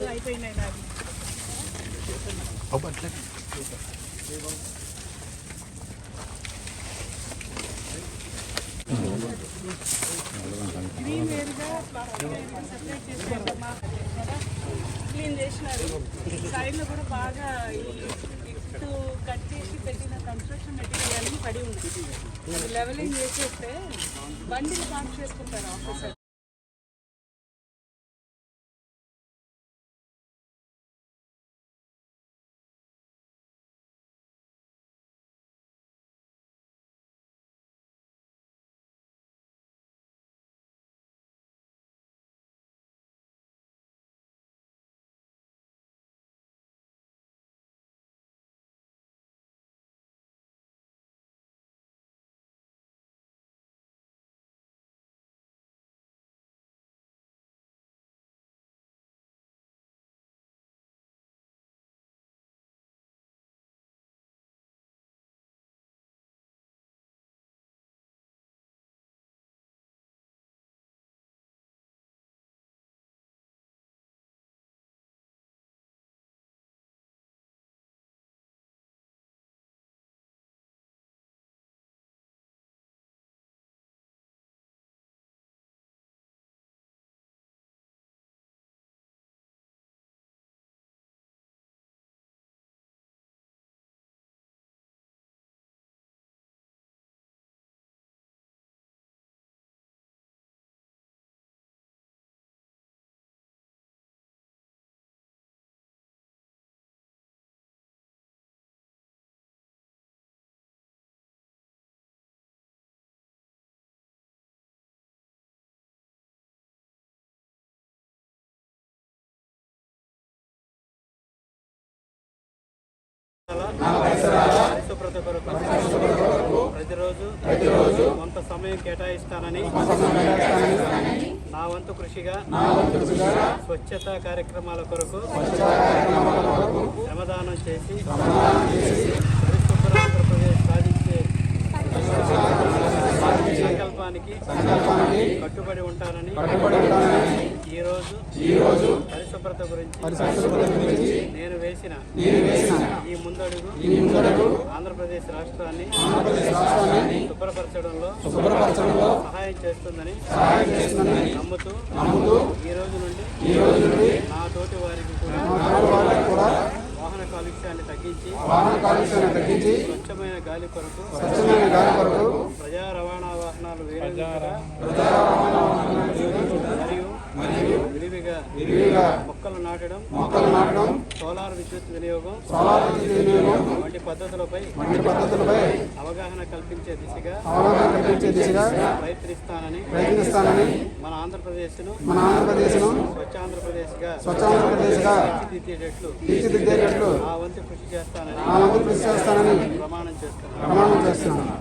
అయిపోయినాయి నాది. గ్రీన్ వేరుగా ప్లాస్టిక్ వేరుగా సెపరేట్ చేశారు కదా, క్లీన్ చేసినారు. సైడ్లో కూడా బాగా ఇటు కట్ చేసి పెట్టిన కన్స్ట్రక్షన్ మెటీరియల్ అన్ని పడి ఉంది. అది లెవెలింగ్ చేసేస్తే బండిని పార్క్ చేసుకుంటారు ఆఫీసర్. పరిశుభ్రత కొరకు ప్రతిరోజు కొంత సమయం కేటాయిస్తానని నా వంతు కృషిగా స్వచ్ఛతా కార్యక్రమాల కొరకు శ్రమదానం చేసి పరిశుభ్ర ఆంధ్రప్రదేశ్ సాధించే సంకల్పానికి కట్టుబడి ఉంటానని ఈరోజు పరిశుభ్రత గురించి నేను వేసిన ఈ ముందడుగు ఆంధ్రప్రదేశ్ రాష్ట్రాన్ని శుభ్రపరచడంలో సహాయం చేస్తుందని నమ్ముతూ ఈ రోజు నుండి నా తోటి వారికి కూడా వాహన కాలుష్యాన్ని తగ్గించి స్వచ్ఛమైన గాలి కొరకు ప్రజా రవాణా వాహనాలు మరియు విరివిగా మొక్కలు నాటడం సోలార్ విద్యుత్ వినియోగం వంటి పద్ధతులపై అవగాహన కల్పించే దిశగా ప్రయత్నిస్తానని మన ఆంధ్రప్రదేశ్ను స్వచ్ఛాంధ్రప్రదేశ్గా తీర్చిదిద్దేటట్లు నా వంతు కృషి చేస్తానని ప్రమాణం చేస్తున్నాను.